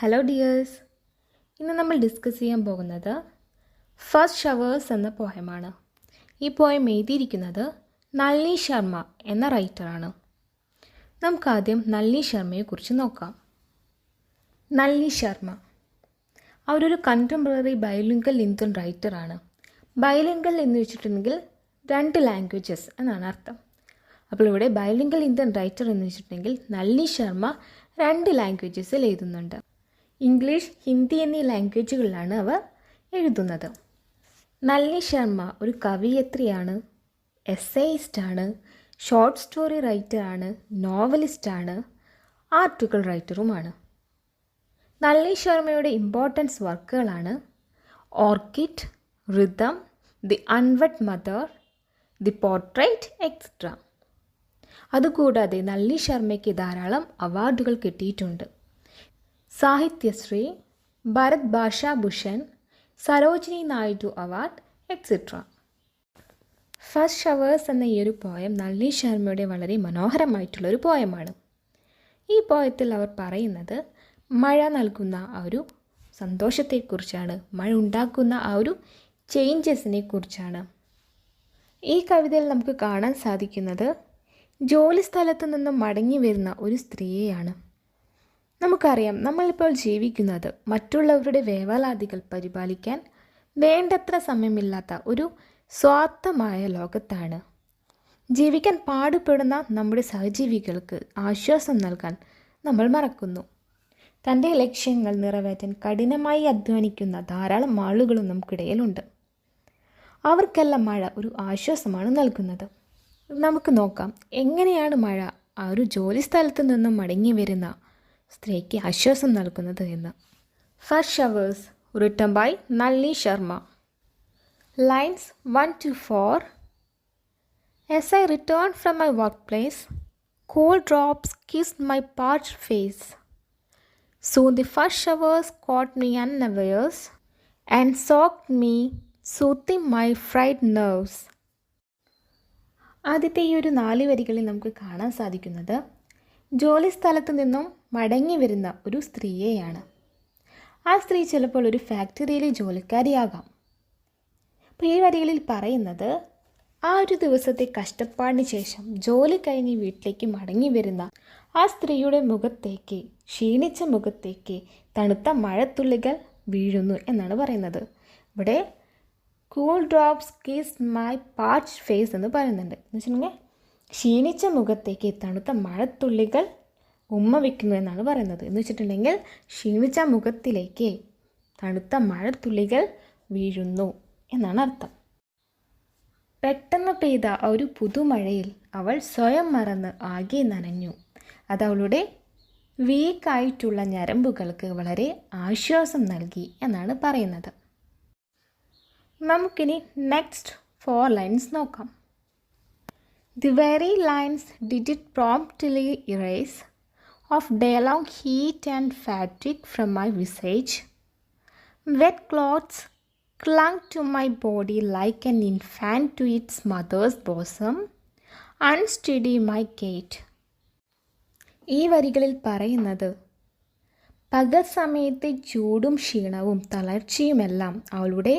Hello dears, ഇന്ന് നമ്മൾ discuss ചെയ്യാൻ പോകുന്നത് ഫസ്റ്റ് ഷവേഴ്സ് എന്ന പോയമാണ്. ഈ പോയം എഴുതിയിരിക്കുന്നത് നളിനി ശർമ്മ എന്ന റൈറ്ററാണ്. നമുക്കാദ്യം നളിനി ശർമ്മയെക്കുറിച്ച് നോക്കാം. നളിനി ശർമ്മ അവരൊരു കണ്ടംപററി ബൈലിംഗൽ ഇന്ത്യൻ റൈറ്ററാണ്. ബൈലിംഗൽ എന്ന് വെച്ചിട്ടുണ്ടെങ്കിൽ 2 ലാംഗ്വേജസ് എന്നാണ് അർത്ഥം. അപ്പോൾ ഇവിടെ ബൈലിംഗൽ ഇന്ത്യൻ റൈറ്റർ എന്ന് വെച്ചിട്ടുണ്ടെങ്കിൽ നളിനി ശർമ്മ 2 ലാംഗ്വേജസിൽ എഴുതുന്നുണ്ട്. ഇംഗ്ലീഷ്, ഹിന്ദി എന്നീ ലാംഗ്വേജുകളിലാണ് അവർ എഴുതുന്നത്. നളിനി ശർമ്മ ഒരു കവയിത്രിയാണ്, എസ്സേയിസ്റ്റാണ്, ഷോർട്ട് സ്റ്റോറി റൈറ്ററാണ്, നോവലിസ്റ്റാണ്, ആർട്ടിക്കിൾ റൈറ്ററുമാണ്. നളിനി ശർമ്മയുടെ ഇമ്പോർട്ടൻസ് വർക്കുകളാണ് orchid, rhythm, the unwed mother, the portrait etcetera. അതുകൂടാതെ നളിനി ശർമ്മയ്ക്ക് ധാരാളം അവാർഡുകൾ കിട്ടിയിട്ടുണ്ട്. Sahityashri, Bharat Bhashabhushan, Sarojini Naidu award etcetera. First showers എന്ന ഈ ഒരു പോയം നളിനി ശർമ്മയുടെ വളരെ മനോഹരമായിട്ടുള്ളൊരു പോയമാണ്. ഈ പോയത്തിൽ അവർ പറയുന്നത് മഴ നൽകുന്ന ആ ഒരു സന്തോഷത്തെക്കുറിച്ചാണ്, മഴ ഉണ്ടാക്കുന്ന ആ ഒരു ചേഞ്ചസിനെ കുറിച്ചാണ്. ഈ കവിതയിൽ നമുക്ക് കാണാൻ സാധിക്കുന്നത് ജോലി സ്ഥലത്ത് നിന്നും മടങ്ങി വരുന്ന ഒരു സ്ത്രീയെയാണ്. നമുക്കറിയാം, നമ്മളിപ്പോൾ ജീവിക്കുന്നത് മറ്റുള്ളവരുടെ വേവലാതികൾ പരിപാലിക്കാൻ വേണ്ടത്ര സമയമില്ലാത്ത ഒരു സ്വാർത്ഥമായ ലോകത്താണ്. ജീവിക്കാൻ പാടുപെടുന്ന നമ്മുടെ സഹജീവികൾക്ക് ആശ്വാസം നൽകാൻ നമ്മൾ മറക്കുന്നു. തൻ്റെ ലക്ഷ്യങ്ങൾ നിറവേറ്റാൻ കഠിനമായി അധ്വാനിക്കുന്ന ധാരാളം ആളുകളും നമുക്കിടയിലുണ്ട്. അവർക്കെല്ലാം മഴ ഒരു ആശ്വാസമാണ് നൽകുന്നത്. നമുക്ക് നോക്കാം എങ്ങനെയാണ് മഴ ആ ഒരു ജോലി സ്ഥലത്ത് നിന്നും മടങ്ങി വരുന്ന സ്ത്രീക്ക് ആശ്വാസം നൽകുന്നത് എന്ന്. First showers written by Nalini Sharma. Lines 1-4. As I returned from my workplace, cold drops kissed my parched face. Soon the first showers caught me unawares and soaked me, soothing my fried nerves. ആദ്യത്തെ ഈ ഒരു 4 വരികളിൽ നമുക്ക് കാണാൻ സാധിക്കുന്നത് ജോലി സ്ഥലത്ത് നിന്നും മടങ്ങി വരുന്ന ഒരു സ്ത്രീയെയാണ്. ആ സ്ത്രീ ചിലപ്പോൾ ഒരു ഫാക്ടറിയിലെ ജോലിക്കാരിയാകാം. അപ്പോൾ ഈ വരികളിൽ പറയുന്നത് ആ ഒരു ദിവസത്തെ കഷ്ടപ്പാടിന് ശേഷം ജോലി കഴിഞ്ഞ് വീട്ടിലേക്ക് മടങ്ങി വരുന്ന ആ സ്ത്രീയുടെ മുഖത്തേക്ക്, ക്ഷീണിച്ച മുഖത്തേക്ക് തണുത്ത മഴത്തുള്ളികൾ വീഴുന്നു എന്നാണ് പറയുന്നത്. ഇവിടെ cool drops kiss my parched face എന്ന് പറയുന്നുണ്ട്. എന്ന് വെച്ചിട്ടുണ്ടെങ്കിൽ ക്ഷീണിച്ച മുഖത്തേക്ക് തണുത്ത മഴത്തുള്ളികൾ ഉമ്മ വയ്ക്കുന്നു എന്നാണ് പറയുന്നത്. എന്ന് വെച്ചിട്ടുണ്ടെങ്കിൽ ക്ഷീണിച്ച മുഖത്തിലേക്ക് തണുത്ത മഴത്തുള്ളികൾ വീഴുന്നു എന്നാണ് അർത്ഥം. പെട്ടെന്ന് പെയ്ത ഒരു പുതുമഴയിൽ അവൾ സ്വയം മറന്ന് ആകെ നനഞ്ഞു. അത് അവളുടെ വീക്കായിട്ടുള്ള ഞരമ്പുകൾക്ക് വളരെ ആശ്വാസം നൽകി എന്നാണ് പറയുന്നത്. നമുക്കിനി നെക്സ്റ്റ് 4 ലൈൻസ് നോക്കാം. The very lines did it promptly erase of day-long heat and fatigue from my visage. Wet clothes clung to my body like an infant to its mother's bosom, unsteady my gait. ഈ വരികളിൽ പറയുന്നത് പകൽ സമയത്തെ ചൂടും ക്ഷീണവും തളർച്ചയുമെല്ലാം അവളുടെ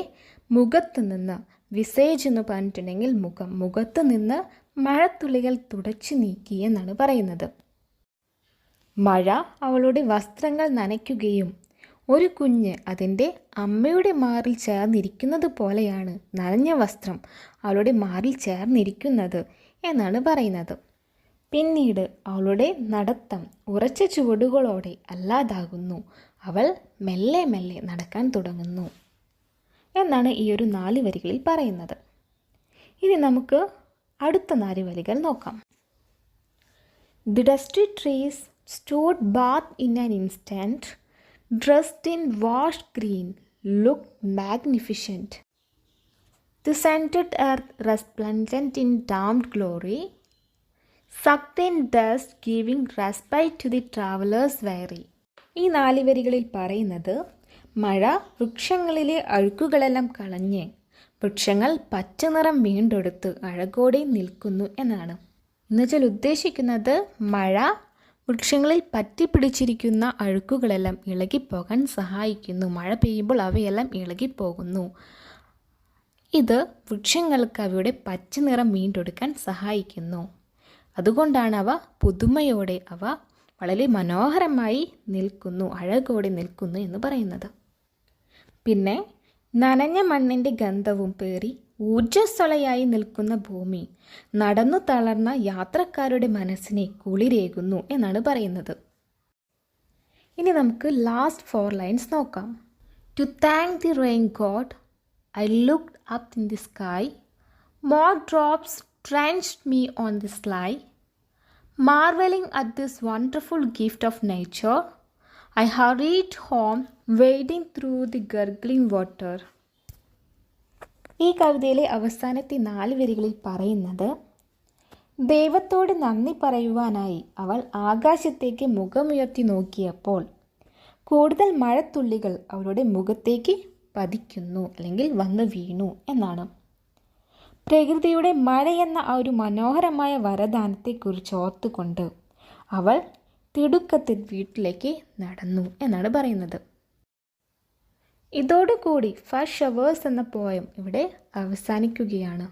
മുഖത്ത് നിന്ന്, വിസേജ് എന്ന് പറഞ്ഞിട്ടുണ്ടെങ്കിൽ മുഖത്ത് നിന്ന് മഴത്തുള്ളികൾ തുടച്ചു നീക്കി എന്നാണ് പറയുന്നത്. മഴ അവളുടെ വസ്ത്രങ്ങൾ നനയ്ക്കുകയും ഒരു കുഞ്ഞ് അതിൻ്റെ അമ്മയുടെ മാറിൽ ചേർന്നിരിക്കുന്നത് പോലെയാണ് നനഞ്ഞ വസ്ത്രം അവളുടെ മാറിൽ ചേർന്നിരിക്കുന്നത് എന്നാണ് പറയുന്നത്. പിന്നീട് അവളുടെ നടത്തം ഉറച്ച ചുവടുകളോടെ അല്ലാതാകുന്നു. അവൾ മെല്ലെ മെല്ലെ നടക്കാൻ തുടങ്ങുന്നു എന്നാണ് ഈ ഒരു 4 വരികളിൽ പറയുന്നത്. ഇനി നമുക്ക് അടുത്ത 4 വരികൾ നോക്കാം. The dusty trees stood bathed in an instant, dressed in washed green, looked magnificent. The scented earth resplendent in damned glory, sucked in dust, giving respite to the travelers weary. ഈ 4 വരികളിൽ പറയുന്നത് മഴ വൃക്ഷങ്ങളിലെ അഴുക്കുകളെല്ലാം കളഞ്ഞ് വൃക്ഷങ്ങൾ പച്ചനിറം വീണ്ടെടുത്ത് അഴകോടെ നിൽക്കുന്നു എന്നാണ്. എന്നുവെച്ചാൽ ഉദ്ദേശിക്കുന്നത് മഴ വൃക്ഷങ്ങളിൽ പറ്റിപ്പിടിച്ചിരിക്കുന്ന അഴുക്കുകളെല്ലാം ഇളകിപ്പോകാൻ സഹായിക്കുന്നു. മഴ പെയ്യുമ്പോൾ അവയെല്ലാം ഇളകിപ്പോകുന്നു. ഇത് വൃക്ഷങ്ങൾക്ക് അവയുടെ പച്ച നിറം വീണ്ടെടുക്കാൻ സഹായിക്കുന്നു. അതുകൊണ്ടാണ് അവ പുതുമയോടെ, അവ വളരെ മനോഹരമായി നിൽക്കുന്നു, അഴകോടെ നിൽക്കുന്നു എന്ന് പറയുന്നത്. പിന്നെ നനഞ്ഞ മണ്ണിൻ്റെ ഗന്ധവും പേറി ഊർജ്ജസ്വലയായി നിൽക്കുന്ന ഭൂമി നടന്നു തളർന്ന യാത്രക്കാരുടെ മനസ്സിനെ കുളിരേകുന്നു എന്നാണ് പറയുന്നത്. ഇനി നമുക്ക് ലാസ്റ്റ് 4 ലൈൻസ് നോക്കാം. To thank the rain god I looked up in the sky, more drops ട്രെnched me on the sly, marveling at this wonderful gift of nature, I hurried home wading through the gurgling water. ഈ കവിതയിലെ അവസാനത്തെ 4 വരികളിൽ പറയുന്നത്, ദൈവത്തോട് നന്ദി പറയുവാനായി അവൾ ആകാശത്തേക്ക് മുഖമുയർത്തി നോക്കിയപ്പോൾ കൂടുതൽ മഴത്തുള്ളികൾ അവളുടെ മുഖത്തേക്ക് പതിക്കുന്നു അല്ലെങ്കിൽ വന്ന് വീണു എന്നാണ്. പ്രകൃതിയുടെ മഴയെന്ന ആ ഒരു മനോഹരമായ വരദാനത്തെക്കുറിച്ച് ഓർത്തുകൊണ്ട് അവൾ തിടുക്കത്തിൽ വീട്ടിലേക്ക് നടന്നു എന്നാണ് പറയുന്നത്. ഇതോടുകൂടി 5 ഷവേഴ്സ് എന്ന പോയം ഇവിടെ അവസാനിക്കുകയാണ്.